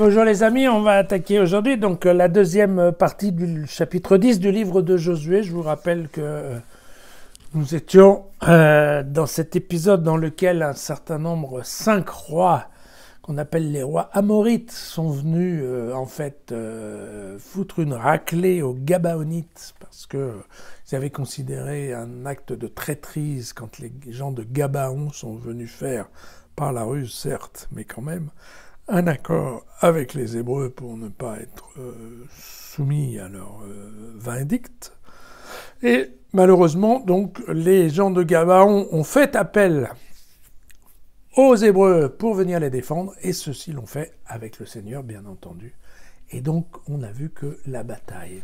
Bonjour les amis, on va attaquer aujourd'hui donc la deuxième partie du chapitre 10 du livre de Josué. Je vous rappelle que nous étions dans cet épisode dans lequel un certain nombre, 5 rois, qu'on appelle les rois amorites, sont venus foutre une raclée aux Gabaonites parce qu'ils avaient considéré un acte de traîtrise quand les gens de Gabaon sont venus faire, par la ruse certes, mais quand même, un accord avec les Hébreux pour ne pas être soumis à leur vindicte. Et malheureusement, donc, les gens de Gabaon ont fait appel aux Hébreux pour venir les défendre, et ceux-ci l'ont fait avec le Seigneur, bien entendu. Et donc, on a vu que la bataille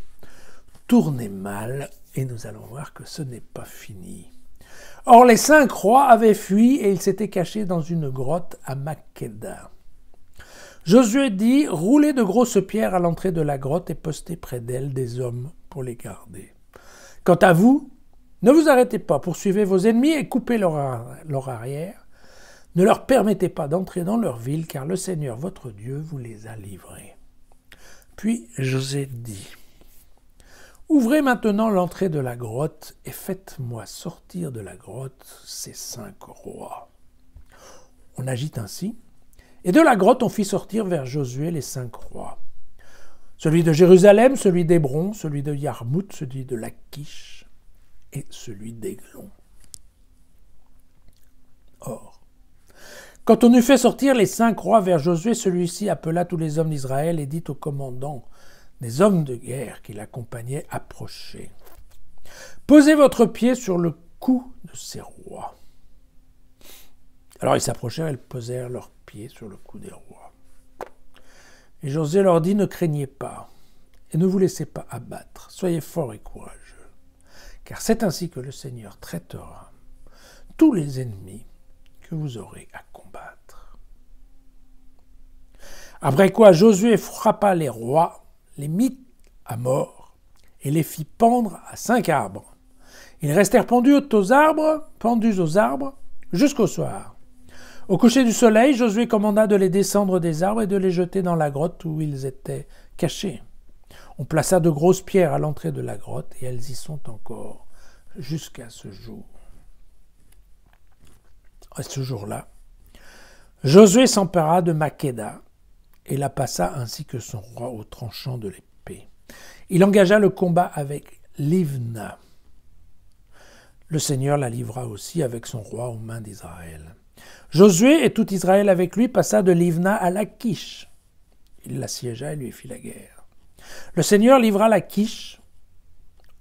tournait mal, et nous allons voir que ce n'est pas fini. Or, les 5 rois avaient fui, et ils s'étaient cachés dans une grotte à Makkéda. Josué dit « Roulez de grosses pierres à l'entrée de la grotte et postez près d'elle des hommes pour les garder. Quant à vous, ne vous arrêtez pas, poursuivez vos ennemis et coupez leur arrière. Ne leur permettez pas d'entrer dans leur ville, car le Seigneur votre Dieu vous les a livrés. » Puis Josué dit « Ouvrez maintenant l'entrée de la grotte et faites-moi sortir de la grotte ces 5 rois. » On agite ainsi. Et de la grotte, on fit sortir vers Josué les 5 rois. Celui de Jérusalem, celui d'Hébron, celui de Yarmout, celui de Lachish et celui d'Églon. Or, quand on eut fait sortir les 5 rois vers Josué, celui-ci appela tous les hommes d'Israël et dit au commandant des hommes de guerre qui l'accompagnaient, « Approchez. Posez votre pied sur le cou de ces rois. » Alors ils s'approchèrent et posèrent leurs pieds sur le cou des rois. Et Josué leur dit « Ne craignez pas, et ne vous laissez pas abattre. Soyez forts et courageux, car c'est ainsi que le Seigneur traitera tous les ennemis que vous aurez à combattre. » Après quoi Josué frappa les rois, les mit à mort, et les fit pendre à 5 arbres. Ils restèrent pendus aux arbres, jusqu'au soir. Au coucher du soleil, Josué commanda de les descendre des arbres et de les jeter dans la grotte où ils étaient cachés. On plaça de grosses pierres à l'entrée de la grotte et elles y sont encore jusqu'à ce jour. À ce jour-là, Josué s'empara de Makkéda et la passa ainsi que son roi au tranchant de l'épée. Il engagea le combat avec Livna. Le Seigneur la livra aussi avec son roi aux mains d'Israël. Josué et tout Israël avec lui passa de Livna à Lachish. Il l'assiégea et lui fit la guerre. Le Seigneur livra Lachish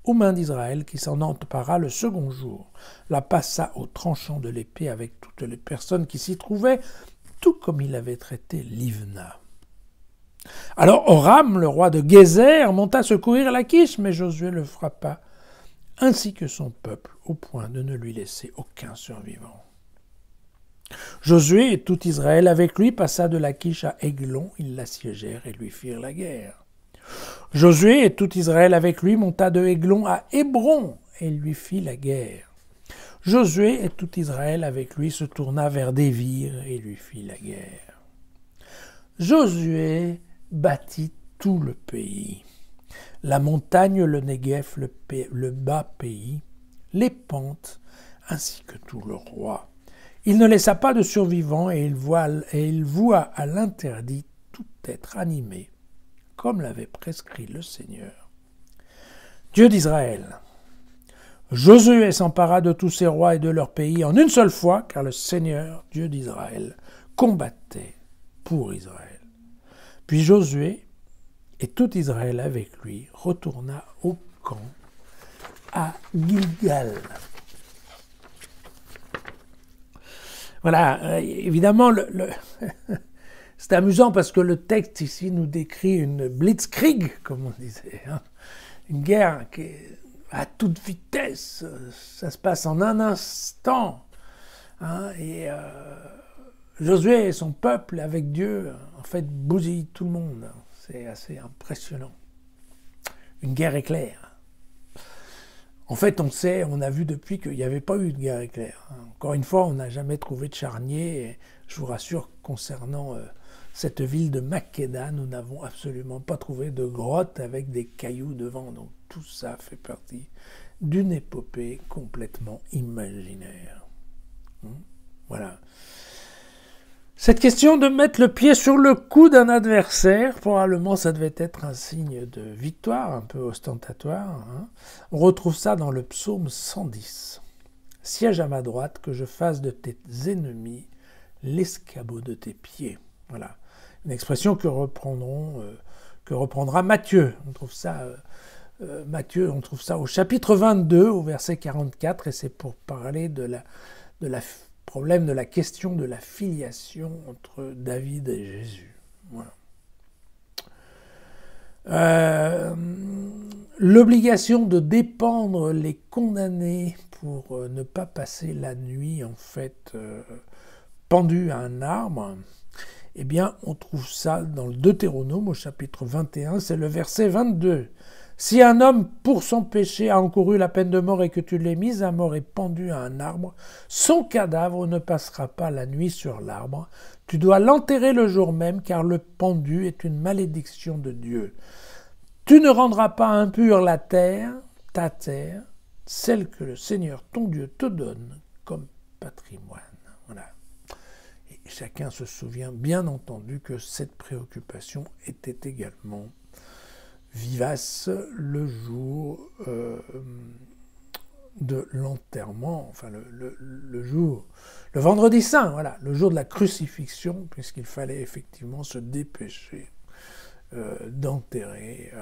aux mains d'Israël qui s'en empara le second jour, la passa au tranchant de l'épée avec toutes les personnes qui s'y trouvaient, tout comme il avait traité Livna. Alors Horam, le roi de Gézer, monta secourir Lachish, mais Josué le frappa, ainsi que son peuple, au point de ne lui laisser aucun survivant. Josué et tout Israël avec lui passa de Lachish à Églon, ils l'assiégèrent et lui firent la guerre. Josué et tout Israël avec lui monta de Églon à Hébron et lui fit la guerre. Josué et tout Israël avec lui se tourna vers Dévir et lui fit la guerre. Josué bâtit tout le pays, la montagne, le Néguev, le bas pays, les pentes, ainsi que tout le roi. Il ne laissa pas de survivants et il voua à l'interdit tout être animé, comme l'avait prescrit le Seigneur, Dieu d'Israël. Josué s'empara de tous ces rois et de leur pays en une seule fois, car le Seigneur, Dieu d'Israël, combattait pour Israël. Puis Josué et tout Israël avec lui retourna au camp à Gilgal. Voilà, évidemment, c'est amusant parce que le texte ici nous décrit une blitzkrieg, comme on disait, hein, une guerre qui est à toute vitesse, ça se passe en un instant, hein, et Josué et son peuple avec Dieu, en fait, bousillent tout le monde, c'est assez impressionnant, une guerre éclair. En fait, on a vu depuis qu'il n'y avait pas eu de guerre éclair. Encore une fois, on n'a jamais trouvé de charnier. Et je vous rassure, concernant cette ville de Makeda, nous n'avons absolument pas trouvé de grotte avec des cailloux devant. Donc tout ça fait partie d'une épopée complètement imaginaire. Voilà. Cette question de mettre le pied sur le cou d'un adversaire, probablement ça devait être un signe de victoire, un peu ostentatoire. On retrouve ça dans le psaume 110. « Siège à ma droite, que je fasse de tes ennemis l'escabeau de tes pieds. » Voilà, une expression que reprendra Matthieu. On trouve ça, Matthieu, on trouve ça au chapitre 22, au verset 44, et c'est pour parler de la problème de la question de la filiation entre David et Jésus. Voilà. L'obligation de dépendre les condamnés pour ne pas passer la nuit, en fait, pendus à un arbre, eh bien, on trouve ça dans le Deutéronome, au chapitre 21, c'est le verset 22. « Si un homme, pour son péché, a encouru la peine de mort et que tu l'aies mis à mort et pendu à un arbre, son cadavre ne passera pas la nuit sur l'arbre. Tu dois l'enterrer le jour même, car le pendu est une malédiction de Dieu. Tu ne rendras pas impure la terre, ta terre, celle que le Seigneur ton Dieu te donne comme patrimoine. » Voilà. Et chacun se souvient bien entendu que cette préoccupation était également vivace le jour de l'enterrement, enfin le vendredi saint, voilà, le jour de la crucifixion, puisqu'il fallait effectivement se dépêcher d'enterrer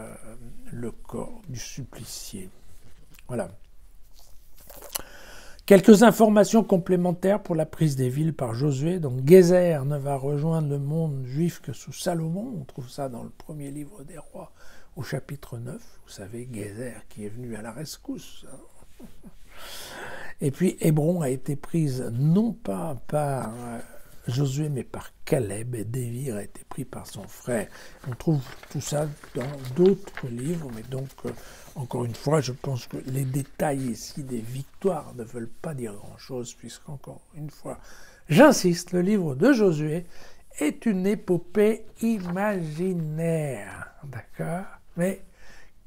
le corps du supplicié. Voilà. Quelques informations complémentaires pour la prise des villes par Josué. Donc Gézer ne va rejoindre le monde juif que sous Salomon. On trouve ça dans le premier livre des rois, au chapitre 9, vous savez, Gézer qui est venu à la rescousse. Et puis Hébron a été prise non pas par Josué, mais par Caleb, et Dévir a été pris par son frère. On trouve tout ça dans d'autres livres, mais donc, encore une fois, je pense que les détails ici des victoires ne veulent pas dire grand-chose, puisqu'encore une fois, j'insiste, le livre de Josué est une épopée imaginaire, d'accord ? Mais,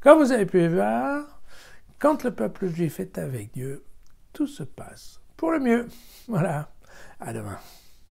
comme vous avez pu voir, quand le peuple juif est avec Dieu, tout se passe pour le mieux. Voilà. À demain.